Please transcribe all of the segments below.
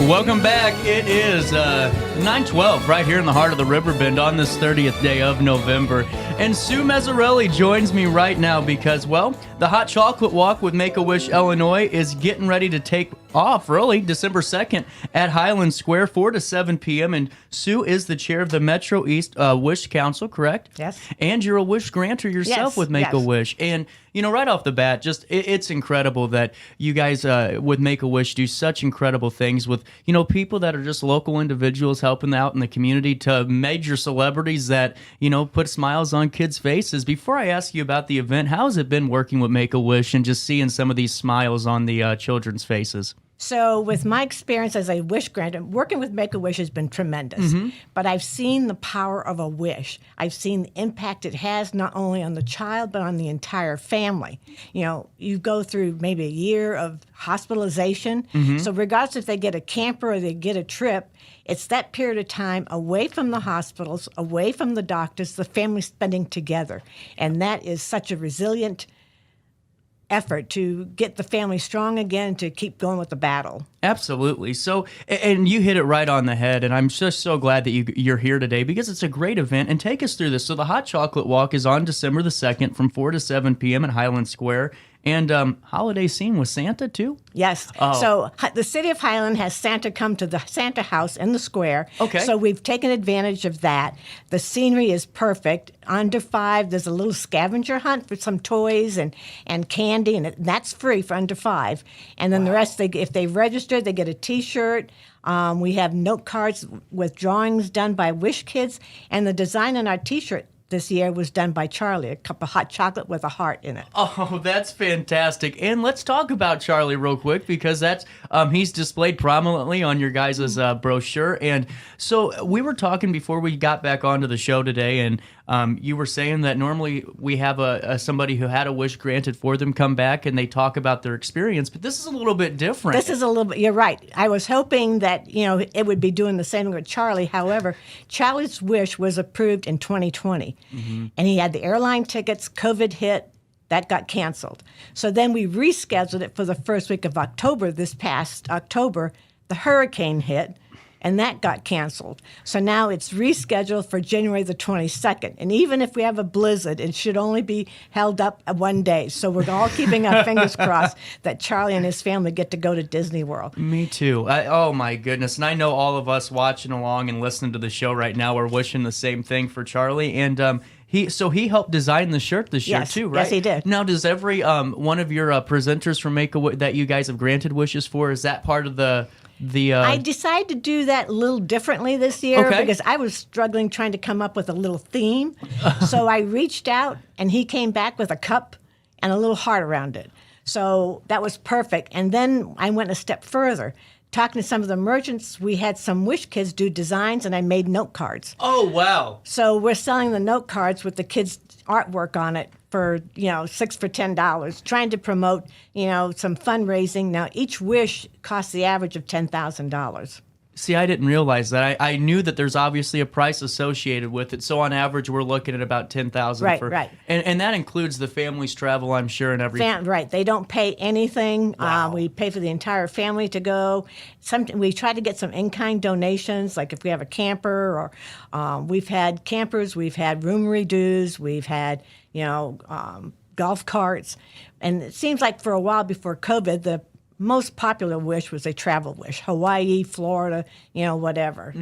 Welcome back. It is 9:12 right here in the heart of the Riverbend on this 30th day of November. And Sue Messerli joins me right now because, well, the Hot Chocolate Walk with Make-A-Wish Illinois is getting ready to take off, really, December 2nd at Highland Square, 4 to 7 p.m. And Sue is the chair of the Metro East Wish Council, correct? Yes. And you're a wish granter yourself with Make-A-Wish. And, you know, right off the bat, just it's incredible that you guys with Make-A-Wish do such incredible things with, you know, people that are just local individuals helping out in the community to major celebrities that, you know, put smiles on kids' faces. Before I ask you about the event, how has it been working with Make-A-Wish and just seeing some of these smiles on the children's faces? So with my experience as a wish granter, working with Make-A-Wish has been tremendous. But I've seen the power of a wish. I've seen the impact it has not only on the child, but on the entire family. You know, you go through maybe a year of hospitalization. So regardless if they get a camper or they get a trip, it's that period of time away from the hospitals, away from the doctors, the family spending together. And that is such a resilient effort to get the family strong again, to keep going with the battle. Absolutely. So, and you hit it right on the head, and I'm just so glad that you're here today because it's a great event. And take us through this. So the Hot Chocolate Walk is on December the 2nd from 4 to 7 p.m. at Highland Square. And holiday scene with Santa, too? Yes. Oh. So the city of Highland has Santa come to the Santa house in the square. Okay. So we've taken advantage of that. The scenery is perfect. Under 5, there's a little scavenger hunt for some toys and candy, and that's free for under 5. And then the rest, if they register, they get a T-shirt. We have note cards with drawings done by Wish Kids, and the design on our T-shirt this year was done by Charlie, a cup of hot chocolate with a heart in it. Oh, that's fantastic. And let's talk about Charlie real quick because that's he's displayed prominently on your guys' brochure. And so we were talking before we got back onto the show today, and you were saying that normally we have somebody who had a wish granted for them come back and they talk about their experience, but this is a little bit different. This is a little bit, you're right. I was hoping that, you know, it would be doing the same thing with Charlie. However, Charlie's wish was approved in 2020, and he had the airline tickets, COVID hit, that got canceled. So then we rescheduled it for the first week of October. This past October, the hurricane hit, and that got canceled. So now it's rescheduled for January the 22nd. And even if we have a blizzard, it should only be held up one day. So we're all keeping our fingers crossed that Charlie and his family get to go to Disney World. Me too. Oh, my goodness. And I know all of us watching along and listening to the show right now are wishing the same thing for Charlie. And he helped design the shirt this year too, right? Yes, he did. Now, does every one of your presenters from Make-A-Wish that you guys have granted wishes for, is that part of the I decided to do that a little differently this year because I was struggling trying to come up with a little theme. So I reached out, and he came back with a cup and a little heart around it. So that was perfect. And then I went a step further. Talking to some of the merchants, we had some Wish Kids do designs, and I made note cards. Oh, wow. So we're selling the note cards with the kids' artwork on it for, you know, $6 for $10, trying to promote, you know, some fundraising. Now, each wish costs the average of $10,000. See, I didn't realize that. I knew that there's obviously a price associated with it. So on average, we're looking at about $10,000. Right. And that includes the family's travel, I'm sure, and everything. Right. They don't pay anything. Wow. We pay for the entire family to go. We try to get some in-kind donations, like if we have a camper, or we've had campers, we've had room redos, we've had, you know, golf carts. And it seems like for a while before COVID, the most popular wish was a travel wish, Hawaii, Florida, you know, whatever.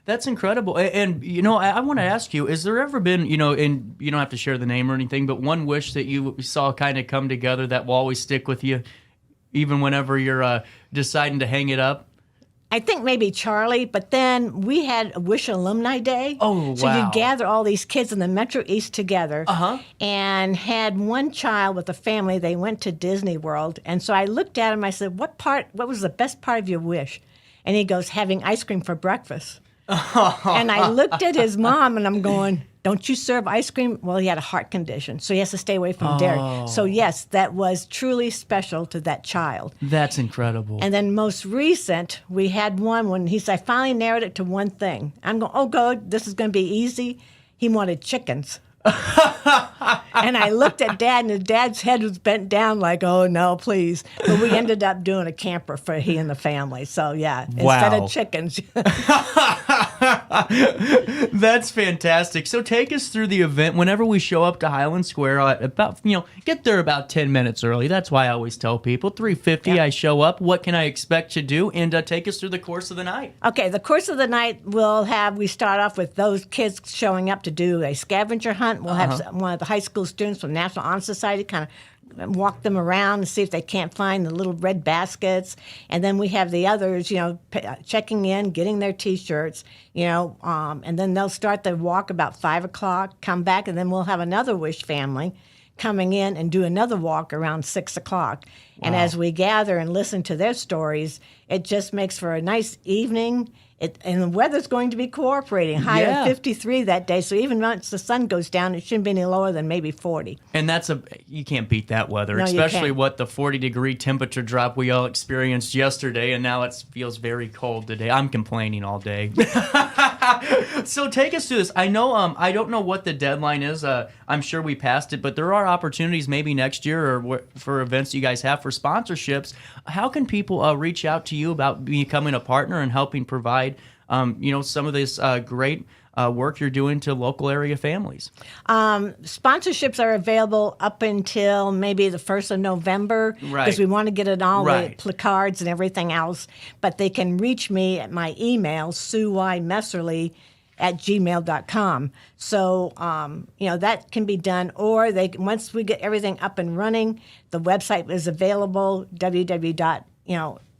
That's incredible. And you know, I want to ask you, has there ever been, you know, and you don't have to share the name or anything, but one wish that you saw kind of come together that will always stick with you, even whenever you're deciding to hang it up? I think maybe Charlie, but then we had a Wish Alumni Day. Oh, wow. So you gather all these kids in the Metro East together and had one child with a family. They went to Disney World. And so I looked at him, I said, what was the best part of your wish? And he goes, having ice cream for breakfast. And I looked at his mom, and I'm going, don't you serve ice cream? Well, he had a heart condition, so he has to stay away from dairy. So, yes, that was truly special to that child. That's incredible. And then most recent, we had one when he said, I finally narrowed it to one thing. I'm going, oh, good, this is going to be easy. He wanted chickens. And I looked at Dad, and his dad's head was bent down like, oh, no, please. But we ended up doing a camper for he and the family. So, yeah, instead of chickens. That's fantastic. So take us through the event. Whenever we show up to Highland Square, about get there about 10 minutes early. That's why I always tell people 3:50. I show up. What can I expect to do? And take us through the course of the night. Okay, the course of the night we start off with those kids showing up to do a scavenger hunt. We'll have one of the high school students from National Honor Society kind of walk them around and see if they can't find the little red baskets. And then we have the others, checking in, getting their T-shirts, and then they'll start the walk about 5 o'clock, come back, and then we'll have another Wish family coming in and do another walk around 6 o'clock. Wow. And as we gather and listen to their stories, it just makes for a nice evening. And the weather's going to be cooperating. High of 53 that day. So even once the sun goes down, it shouldn't be any lower than maybe 40. And you can't beat that weather, no, especially what the 40-degree temperature drop we all experienced yesterday, and now it feels very cold today. I'm complaining all day. So take us through this. I know I don't know what the deadline is. I'm sure we passed it, but there are opportunities maybe next year or for events you guys have for sponsorships. How can people reach out to you about becoming a partner and helping provide some of this great work you're doing to local area families? Sponsorships are available up until maybe the 1st of November because we want to get it all the placards and everything else. But they can reach me at my email, SueYMesserli@gmail.com. So, that can be done. Or once we get everything up and running, the website is available,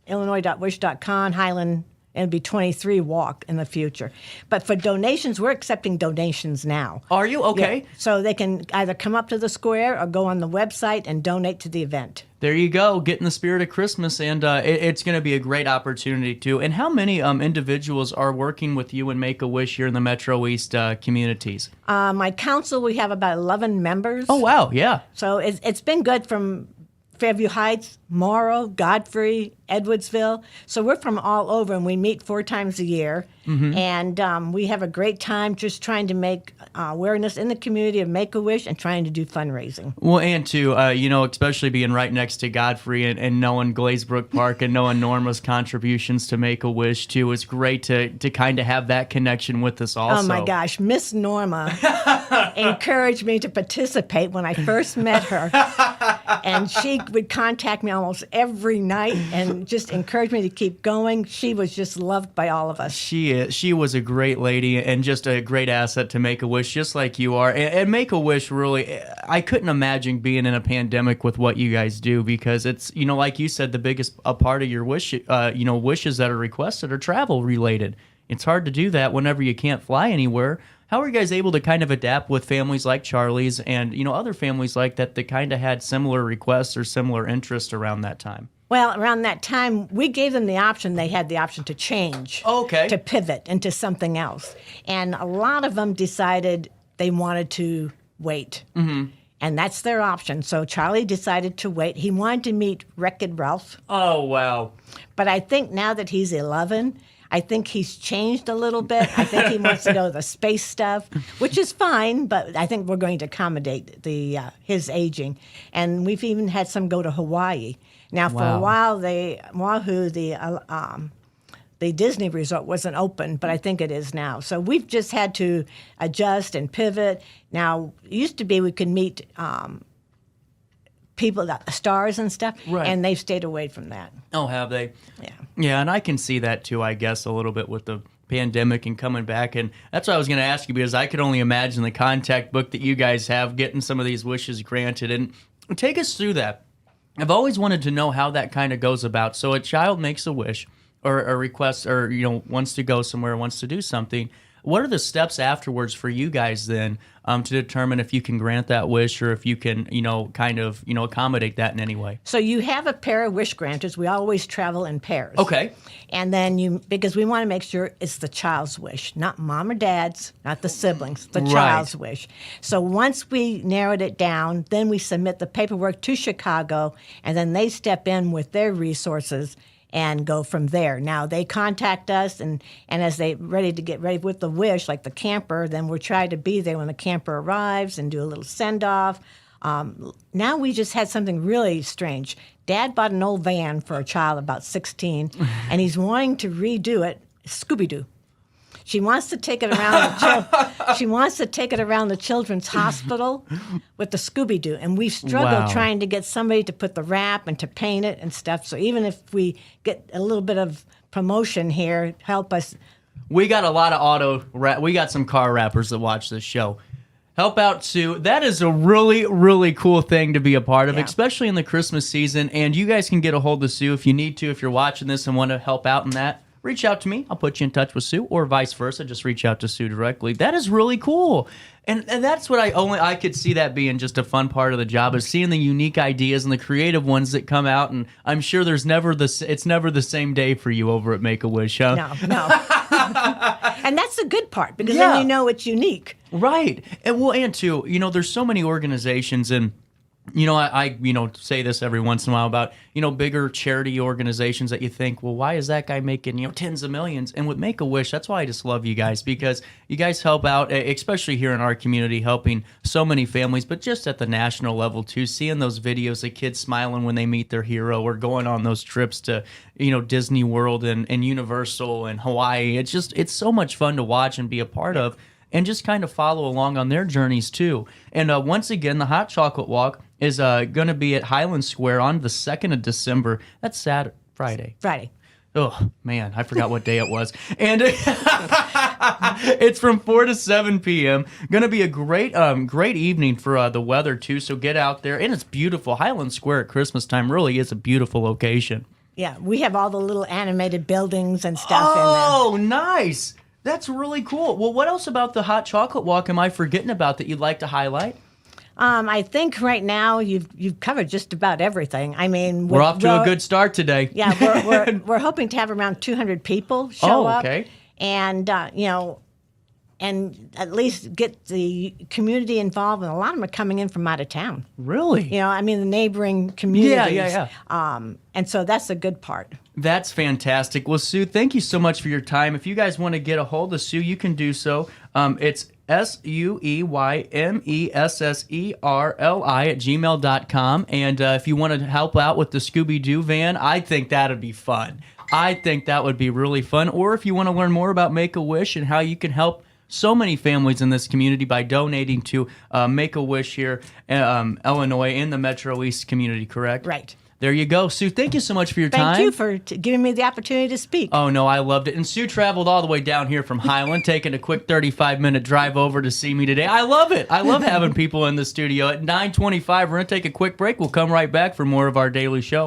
Illinois.wish.com, Highland. It'll be 23 walk in the future. But for donations, we're accepting donations now. Are you? Okay. Yeah. So they can either come up to the square or go on the website and donate to the event. There you go. Get in the spirit of Christmas, and it's going to be a great opportunity, too. And how many individuals are working with you and Make-A-Wish here in the Metro East communities? My council, we have about 11 members. Oh, wow. Yeah. So it's been good from Fairview Heights, Morrow, Godfrey, Edwardsville. So we're from all over, and we meet 4 times a year. Mm-hmm. And we have a great time just trying to make awareness in the community of Make-A-Wish and trying to do fundraising. Well, and to, especially being right next to Godfrey and knowing Glazebrook Park and knowing Norma's contributions to Make-A-Wish, too, it's great to kind of have that connection with us also. Oh, my gosh. Miss Norma encouraged me to participate when I first met her. And she would contact me almost every night and just encourage me to keep going. She was just loved by all of us. She was a great lady and just a great asset to Make-A-Wish, just like you are. And Make-A-Wish, really, I couldn't imagine being in a pandemic with what you guys do, because it's, like you said, the biggest part of your wishes that are requested are travel related. It's hard to do that whenever you can't fly anywhere. How are you guys able to kind of adapt with families like Charlie's and, other families like that kind of had similar requests or similar interests around that time? Well, around that time, we gave them the option. They had the option to change, to pivot into something else. And a lot of them decided they wanted to wait. Mm-hmm. And that's their option. So Charlie decided to wait. He wanted to meet Wreck-It Ralph. Oh, wow. But I think now that he's 11, I think he's changed a little bit. I think he wants to go the space stuff, which is fine, but I think we're going to accommodate his aging. And we've even had some go to Hawaii. Now, for a while, Oahu, the Disney resort wasn't open, but I think it is now. So we've just had to adjust and pivot. Now, it used to be we could meet people, stars and stuff, and they've stayed away from that. Oh, have they? Yeah. Yeah, and I can see that too, I guess, a little bit with the pandemic and coming back. And that's what I was going to ask you, because I could only imagine the contact book that you guys have, getting some of these wishes granted. And take us through that. I've always wanted to know how that kind of goes about. So a child makes a wish or a request, or wants to go somewhere, wants to do something. What are the steps afterwards for you guys then to determine if you can grant that wish or if you can, accommodate that in any way? So you have a pair of wish granters. We always travel in pairs. Okay. And then because we want to make sure it's the child's wish, not mom or dad's, not the siblings, the child's wish. So once we narrowed it down, then we submit the paperwork to Chicago, and then they step in with their resources and go from there. Now they contact us, and as they ready to get ready with the wish, like the camper, then we'll try to be there when the camper arrives and do a little send off. Now we just had something really strange. Dad bought an old van for a child about 16, and he's wanting to redo it, Scooby-Doo. She wants to take it around. She wants to take it around the children's hospital with the Scooby-Doo, and we've struggled trying to get somebody to put the wrap and to paint it and stuff. So even if we get a little bit of promotion here, help us. We got a lot of we got some car wrappers that watch this show. Help out Sue. That is a really, really cool thing to be a part of, especially in the Christmas season. And you guys can get a hold of Sue if you need to. If you're watching this and want to help out in that, reach out to me. I'll put you in touch with Sue, or vice versa. Just reach out to Sue directly. That is really cool. And that's what I could see that being just a fun part of the job, is seeing the unique ideas and the creative ones that come out. And I'm sure it's never the same day for you over at Make-A-Wish, huh? No. And that's the good part, because then you know it's unique. Right. And too, there's so many organizations, and I say this every once in a while about, bigger charity organizations that you think, well, why is that guy making, tens of millions? And with Make-A-Wish, that's why I just love you guys, because you guys help out, especially here in our community, helping so many families, but just at the national level too, seeing those videos of kids smiling when they meet their hero, or going on those trips to, Disney World and Universal and Hawaii. It's so much fun to watch and be a part of, and just kind of follow along on their journeys too. And once again, the Hot Chocolate Walk is going to be at Highland Square on the 2nd of December. That's Friday. Oh, man, I forgot what day it was. And it's from 4 to 7 p.m. Going to be a great evening for the weather, too, so get out there. And it's beautiful. Highland Square at Christmas time really is a beautiful location. Yeah, we have all the little animated buildings and stuff in there. Oh, nice. That's really cool. Well, what else about the Hot Chocolate Walk am I forgetting about that you'd like to highlight? I think right now you've covered just about everything. I mean, we're off to a good start today. Yeah, we're hoping to have around 200 people show up. Okay. And and at least get the community involved. And a lot of them are coming in from out of town. Really? The neighboring communities. Yeah. And so that's the good part. That's fantastic. Well, Sue, thank you so much for your time. If you guys want to get a hold of Sue, you can do so. It's SUEYMESSERLI@gmail.com. And if you want to help out with the Scooby-Doo van, I think that'd be fun. I think that would be really fun. Or if you want to learn more about Make-A-Wish and how you can help so many families in this community by donating to Make-A-Wish here in Illinois, in the Metro East community, correct? Right. There you go. Sue, thank you so much for your time. Thank you for giving me the opportunity to speak. Oh, no, I loved it. And Sue traveled all the way down here from Highland, taking a quick 35-minute drive over to see me today. I love it. I love having people in the studio. At 9:25, we're going to take a quick break. We'll come right back for more of our daily show.